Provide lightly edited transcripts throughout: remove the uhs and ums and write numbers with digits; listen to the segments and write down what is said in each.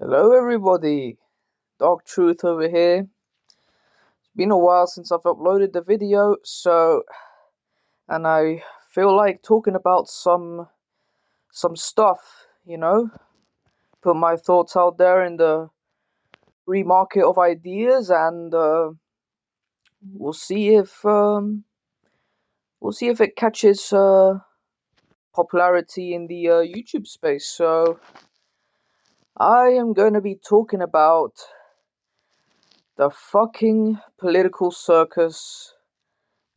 Hello, everybody. Dark Truth over here. It's been a while since I've uploaded the video, and I feel like talking about some stuff, put my thoughts out there in the free market of ideas, and we'll see if we'll see if it catches popularity in the YouTube space. So I am going to be talking about the fucking political circus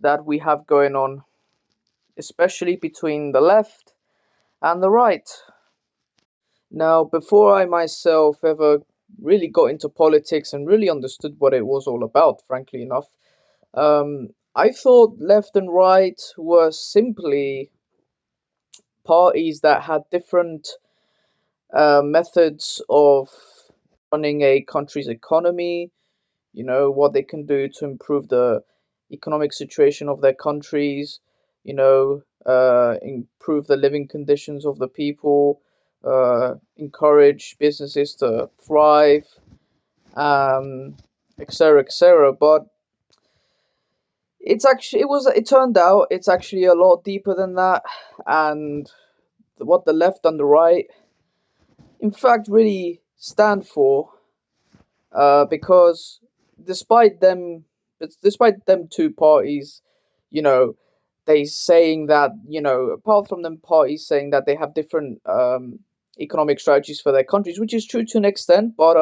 that we have going on, especially between the left and the right. Now, before I myself ever really got into politics and really understood what it was all about, frankly enough, I thought left and right were simply parties that had different methods of running a country's economy, what they can do to improve the economic situation of their countries, improve the living conditions of the people, encourage businesses to thrive, etc., etc. But it turned out it's actually a lot deeper than that, and what the left and the right, in fact, really stand for, because despite them, despite them two parties, you know, they saying that apart from them parties saying that they have different economic strategies for their countries, which is true to an extent, but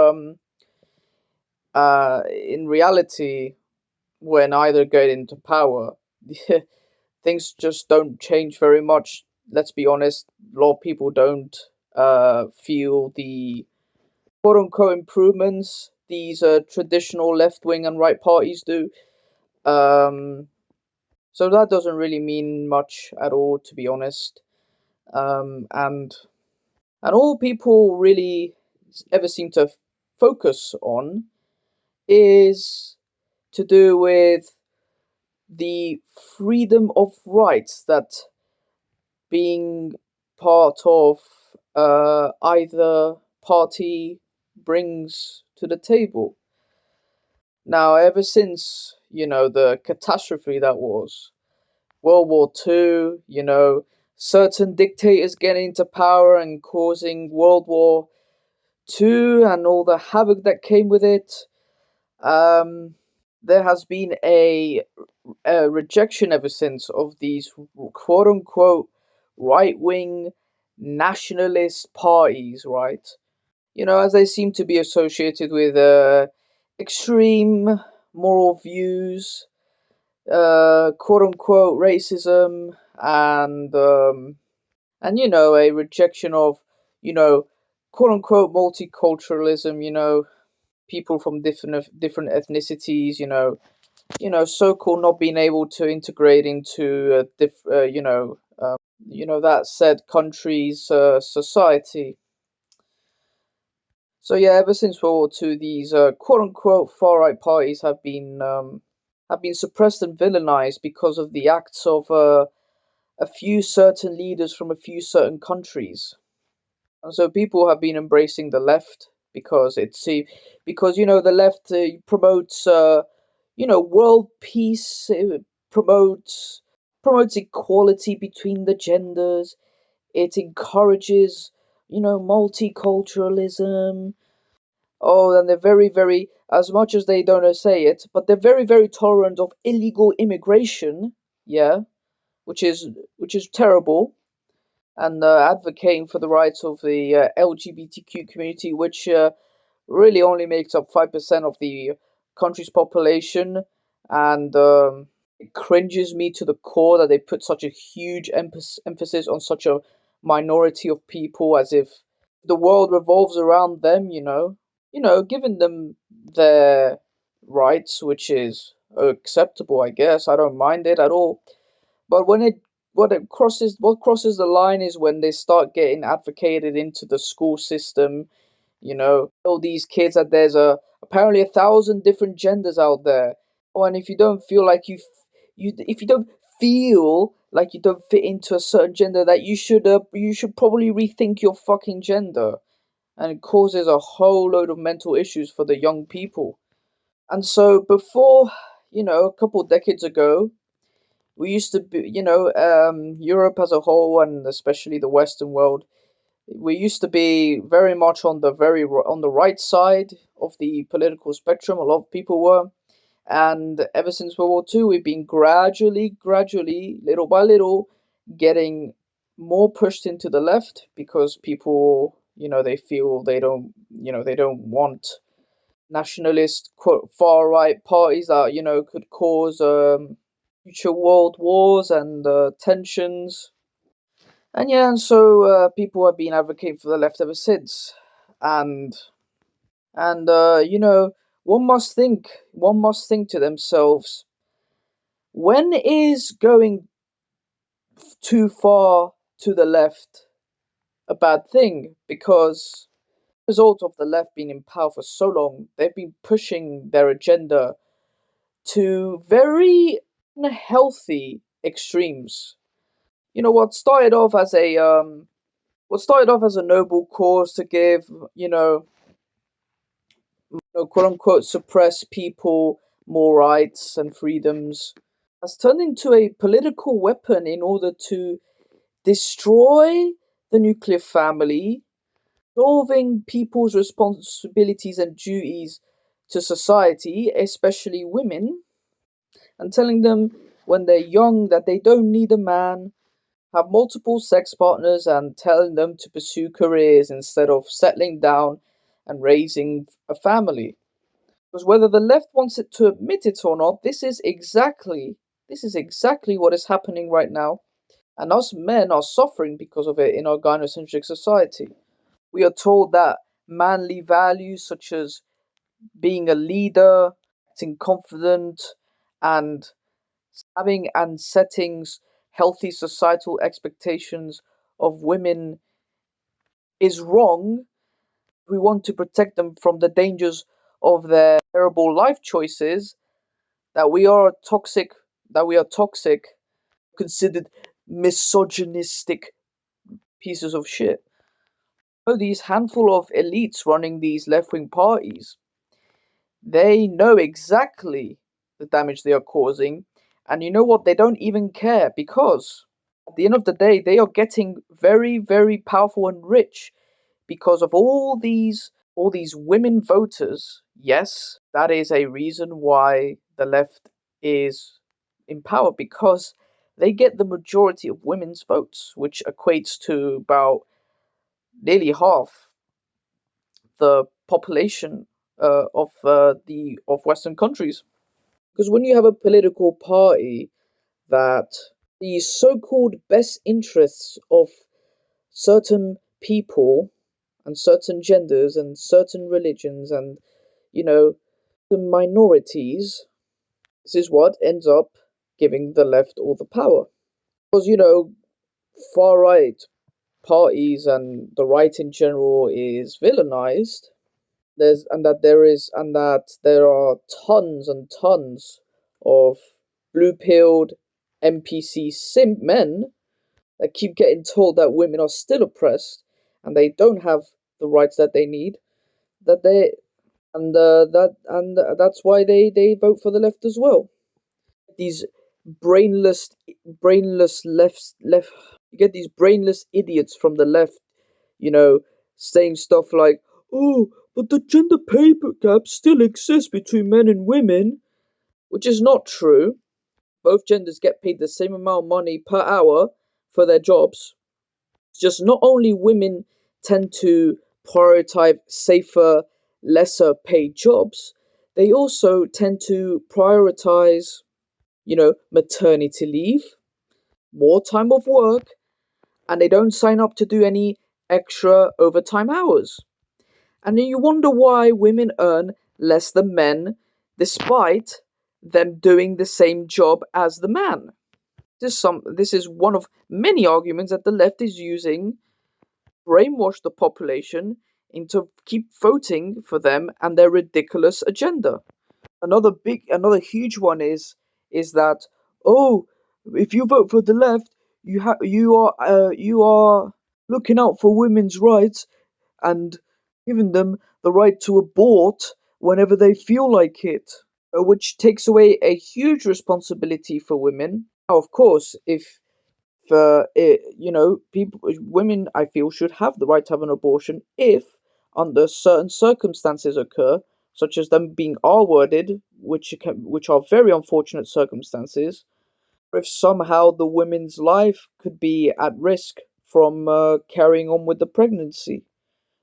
in reality, when either get into power, things just don't change very much. Let's be honest, a lot of people don't feel the quote unquote improvements these traditional left wing and right parties do. Um, so that doesn't really mean much at all, to be honest. And all people really ever seem to focus on is to do with the freedom of rights that being part of either party brings to the table. Now, ever since, the catastrophe that was World War II, certain dictators getting into power and causing World War II and all the havoc that came with it, um, there has been a rejection ever since of these quote unquote right wing nationalist parties, right? As they seem to be associated with extreme moral views, quote unquote racism, and a rejection of you know quote unquote multiculturalism. People from different ethnicities. So-called not being able to integrate into that said country's society. So yeah, ever since World War II, these quote unquote far right parties have been suppressed and villainized because of the acts of a few certain leaders from a few certain countries. And so people have been embracing the left because because the left promotes world peace, promotes equality between the genders. It encourages multiculturalism. Oh, and they're very, very, as much as they don't say it, but they're very, very tolerant of illegal immigration. Yeah, which is which is terrible, and advocating for the rights of the LGBTQ community, which really only makes up 5% of the country's population, and it cringes me to the core that they put such a huge emphasis on such a minority of people, as if the world revolves around them. Giving them their rights, which is acceptable, I guess. I don't mind it at all. But what crosses the line is when they start getting advocated into the school system. All these kids that there's apparently 1,000 different genders out there. Oh, and if you don't feel like if you don't feel like you don't fit into a certain gender, that you should probably rethink your fucking gender. and it causes a whole load of mental issues for the young people. And so before, a couple of decades ago, we used to be, Europe as a whole, and especially the Western world, we used to be very much on on the right side of the political spectrum. A lot of people were, and ever since World War II, we've been gradually, little by little, getting more pushed into the left because people, they feel they don't want nationalist, quote, far right parties that, could cause future world wars and tensions. And yeah, and so people have been advocating for the left ever since. And and one must think to themselves, when is going too far to the left a bad thing? Because as a result of the left being in power for so long, they've been pushing their agenda to very unhealthy extremes. What started off as a noble cause to give, quote unquote, suppress people more rights and freedoms, has turned into a political weapon in order to destroy the nuclear family, solving people's responsibilities and duties to society, especially women, and telling them when they're young that they don't need a man, have multiple sex partners, and telling them to pursue careers instead of settling down and raising a family. Because whether the left wants it to admit it or not, this is exactly what is happening right now, and us men are suffering because of it in our gynocentric society. We are told that manly values such as being a leader, acting confident, and having and setting healthy societal expectations of women is wrong. We want to protect them from the dangers of their terrible life choices. That we are toxic, considered misogynistic pieces of shit. So these handful of elites running these left-wing parties, they know exactly the damage they are causing, and you know what? They don't even care because at the end of the day, they are getting very, very powerful and rich because of all these women voters. Yes, that is a reason why the left is in power, because they get the majority of women's votes, which equates to about nearly half the population of Western countries. Because when you have a political party that the so-called best interests of certain people and certain genders and certain religions and you know the minorities, this is what ends up giving the left all the power. Because far right parties and the right in general is villainized. There are tons and tons of blue-pilled NPC simp men that keep getting told that women are still oppressed and they don't have the rights that they need. That they and That's why they vote for the left as well. These brainless brainless left. You get these brainless idiots from the left, you know, saying stuff like, "Oh, but the gender pay gap still exists between men and women," which is not true. Both genders get paid the same amount of money per hour for their jobs. It's just not only women tend to prioritize safer, lesser paid jobs, they also tend to prioritize, maternity leave, more time off work, and they don't sign up to do any extra overtime hours. And then you wonder why women earn less than men despite them doing the same job as the man. This is one of many arguments that the left is using to brainwash the population into keep voting for them and their ridiculous agenda. Another huge one is that, oh, if you vote for the left, you are looking out for women's rights, and giving them the right to abort whenever they feel like it, which takes away a huge responsibility for women. Now, of course, if people, women, I feel, should have the right to have an abortion if, under certain circumstances occur, such as them being R-worded, which are very unfortunate circumstances, or if somehow the woman's life could be at risk from carrying on with the pregnancy,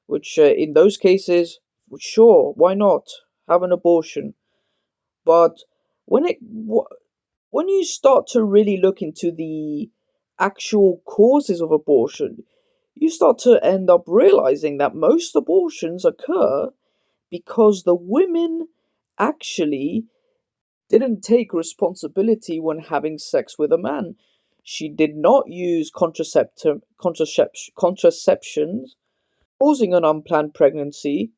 which in those cases, sure, why not have an abortion? But when it when you start to really look into the actual causes of abortion, you start to end up realizing that most abortions occur because the women actually didn't take responsibility when having sex with a man. She did not use contraceptions, causing an unplanned pregnancy,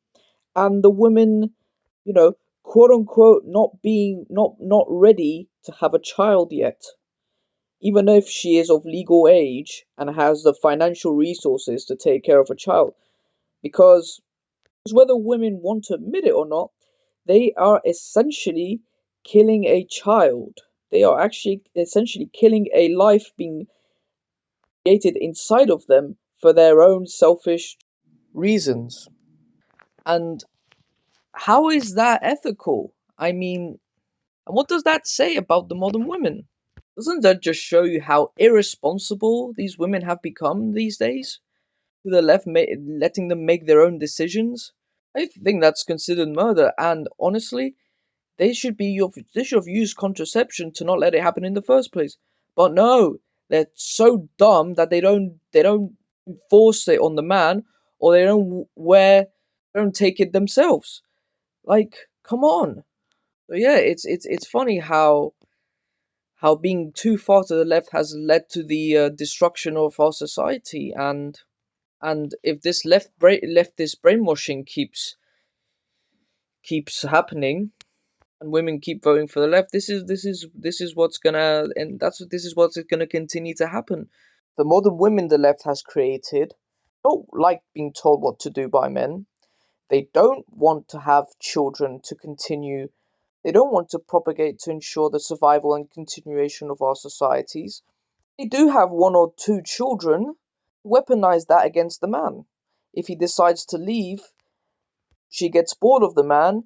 and the women, you know, quote unquote, not ready to have a child yet, even if she is of legal age and has the financial resources to take care of a child. Because whether women want to admit it or not, they are essentially killing a child. They are actually essentially killing a life being created inside of them for their own selfish reasons. And how is that ethical? I mean, and what does that say about the modern women? Doesn't that just show you how irresponsible these women have become these days? To the left, letting them make their own decisions? I think that's considered murder, and honestly, they should have used contraception to not let it happen in the first place. But no, they're so dumb that they don't enforce it on the man, or they don't take it themselves. Like, come on. So yeah, it's funny how being too far to the left has led to the destruction of our society, and if this leftist brainwashing keeps happening, and women keep voting for the left, this is what's gonna and that's this is what's gonna continue to happen. The modern women the left has created don't like being told what to do by men. They don't want to have children to continue. They don't want to propagate to ensure the survival and continuation of our societies. They do have one or two children, weaponize that against the man. If he decides to leave, she gets bored of the man,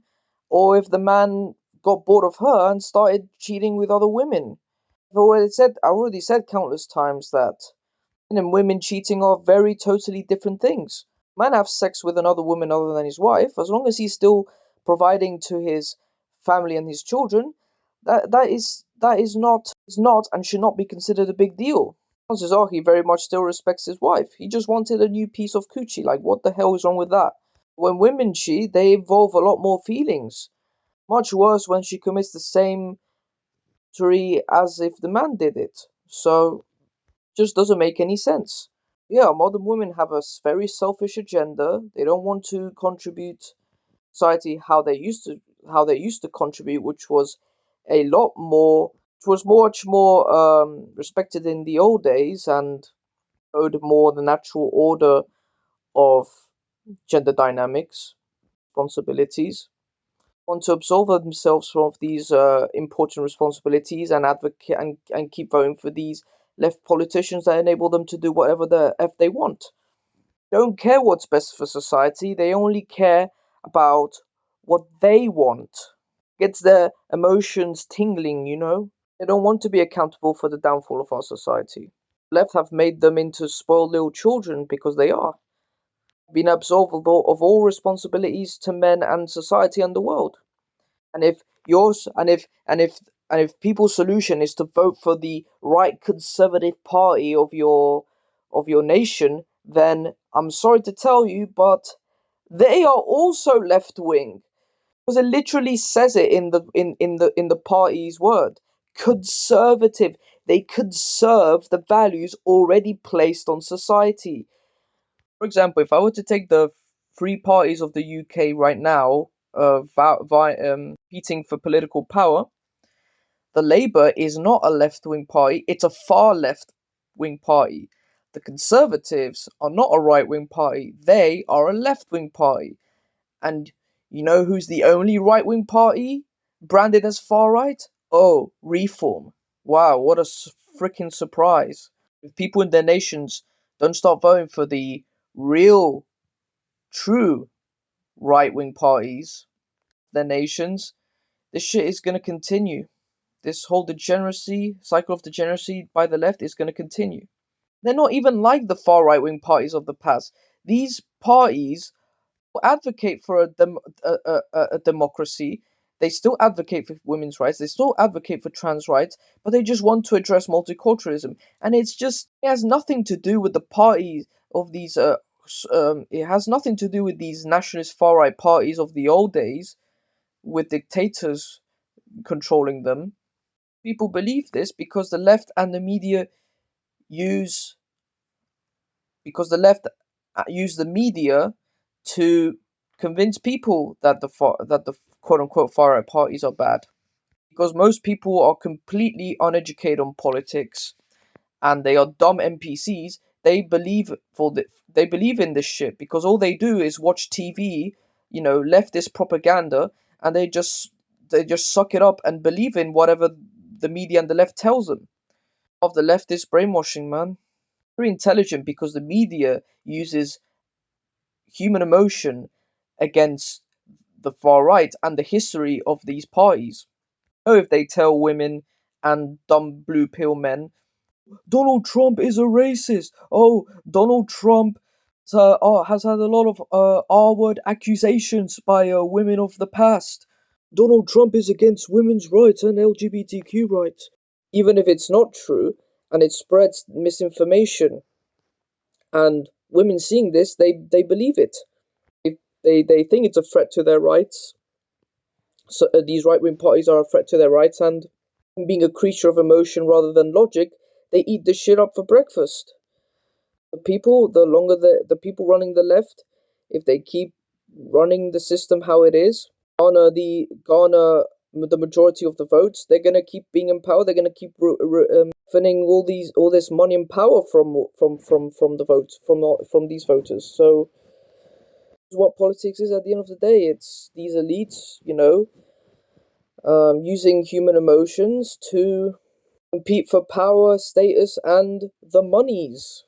or if the man got bored of her and started cheating with other women. I already said countless times that men and women cheating are very totally different things. Man have sex with another woman other than his wife, as long as he's still providing to his family and his children, that is not and should not be considered a big deal. Chances are he very much still respects his wife. He just wanted a new piece of coochie. Like, what the hell is wrong with that? When women cheat, they involve a lot more feelings. Much worse when she commits the same tree as if the man did it. So, just doesn't make any sense. Yeah, modern women have a very selfish agenda. They don't want to contribute to society how they used to contribute, which was a lot more, which was much more respected in the old days and showed more the natural order of gender dynamics, responsibilities. Want to absolve themselves from these important responsibilities and advocate and keep voting for these left politicians that enable them to do whatever the f they want. They don't care what's best for society. They only care about what they want. Gets their emotions tingling. They don't want to be accountable for the downfall of our society. Left have made them into spoiled little children because they are. Been absolved of all responsibilities to men and society and the world. And if yours and if people's solution is to vote for the right conservative party of your nation, then I'm sorry to tell you, but they are also left wing. Because it literally says it in the party's word. Conservative. They conserve the values already placed on society. For example, if I were to take the three parties of the UK right now, competing for political power, the Labour is not a left-wing party; it's a far left-wing party. The Conservatives are not a right-wing party, they are a left-wing party. And you know who's the only right-wing party branded as far-right? Oh, Reform. Wow, what a freaking surprise. If people in their nations don't start voting for the real, true right-wing parties, their nations, this shit is going to continue. This whole degeneracy, cycle of degeneracy by the left is going to continue. They're not even like the far right-wing parties of the past. These parties advocate for a democracy. They still advocate for women's rights. They still advocate for trans rights, but they just want to address multiculturalism. And it has nothing to do with the parties of these. It has nothing to do with these nationalist far right parties of the old days, with dictators controlling them. People believe this because the left and the media use because the left use the media to convince people that the quote unquote far right parties are bad. Because most people are completely uneducated on politics and they are dumb NPCs. They believe in this shit because all they do is watch TV, leftist propaganda, and they just suck it up and believe in whatever the media and the left tells them. Of the leftist brainwashing, man. Very intelligent because the media uses human emotion against the far right and the history of these parties. Oh, if they tell women and dumb blue pill men, Donald Trump is a racist. Oh, Donald Trump has had a lot of R word accusations by women of the past. Donald Trump is against women's rights and LGBTQ rights. Even if it's not true and it spreads misinformation, and women seeing this, they believe it. They think it's a threat to their rights. So these right-wing parties are a threat to their rights, and being a creature of emotion rather than logic, they eat this shit up for breakfast. The people running the left, if they keep running the system how it is, garner the majority of the votes, they're gonna keep being in power. They're gonna keep winning all this money and power from the votes from these voters. So what politics is at the end of the day. It's these elites, using human emotions to compete for power, status, and the monies.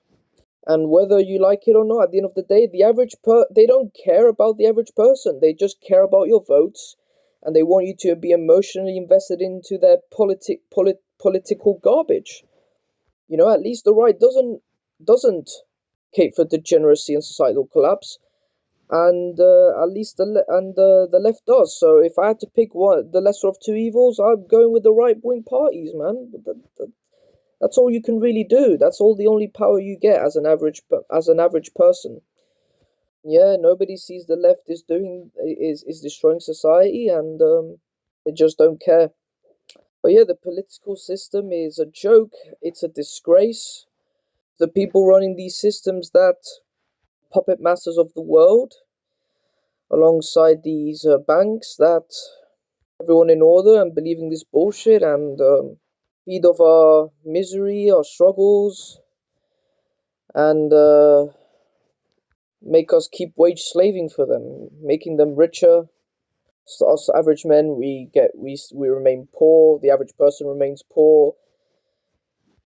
And whether you like it or not, at the end of the day, they don't care about the average person. They just care about your votes, and they want you to be emotionally invested into their political garbage. At least the right doesn't cape for degeneracy and societal collapse, and at least the left does. So if I had to pick the lesser of two evils, I'm going with the right wing parties, man. That's all you can really do. That's all the only power you get as an average person. Yeah, nobody sees the left is destroying society, and they just don't care. But yeah, the political system is a joke. It's a disgrace. The people running these systems that puppet masters of the world, alongside these banks that everyone in order and believing this bullshit and feed of our misery, our struggles, and make us keep wage slaving for them, making them richer. So us average men, we remain poor. The average person remains poor,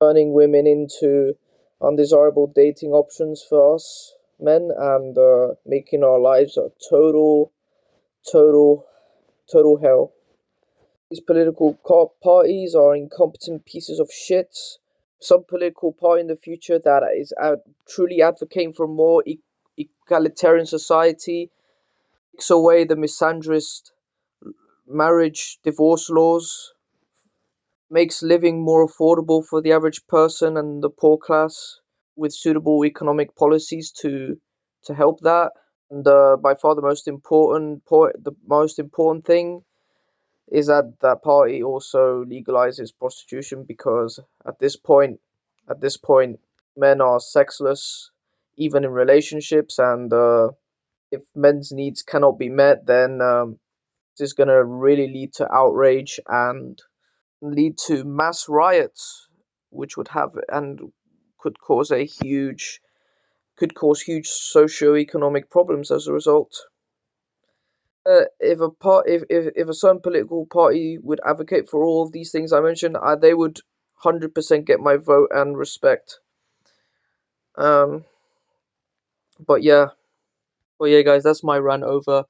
turning women into undesirable dating options for us men, and making our lives a total, total hell. These political parties are incompetent pieces of shit. Some political party in the future that is truly advocating for a more egalitarian society takes away the misandrist marriage divorce laws, makes living more affordable for the average person and the poor class with suitable economic policies to help that. And by far the most important thing is that that party also legalizes prostitution, because at this point men are sexless even in relationships, and if men's needs cannot be met, then this is going to really lead to outrage and lead to mass riots, which would have and could cause huge socio-economic problems as a result. If a certain political party would advocate for all of these things I mentioned, they would 100% get my vote and respect. Um, but yeah, guys, that's my rant over.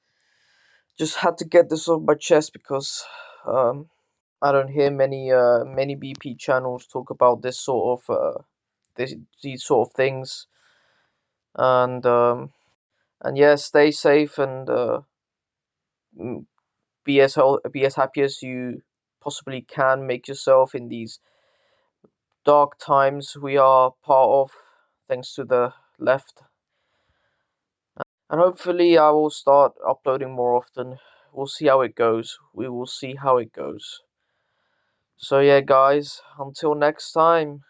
Just had to get this off my chest because um, I don't hear many BP channels talk about these sort of things, and yeah, stay safe and be as happy as you possibly can make yourself in these dark times we are part of, thanks to the left. And hopefully, I will start uploading more often. We'll see how it goes. We will see how it goes. So, yeah, guys, until next time,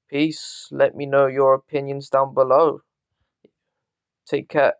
peace. Let me know your opinions down below. Take care.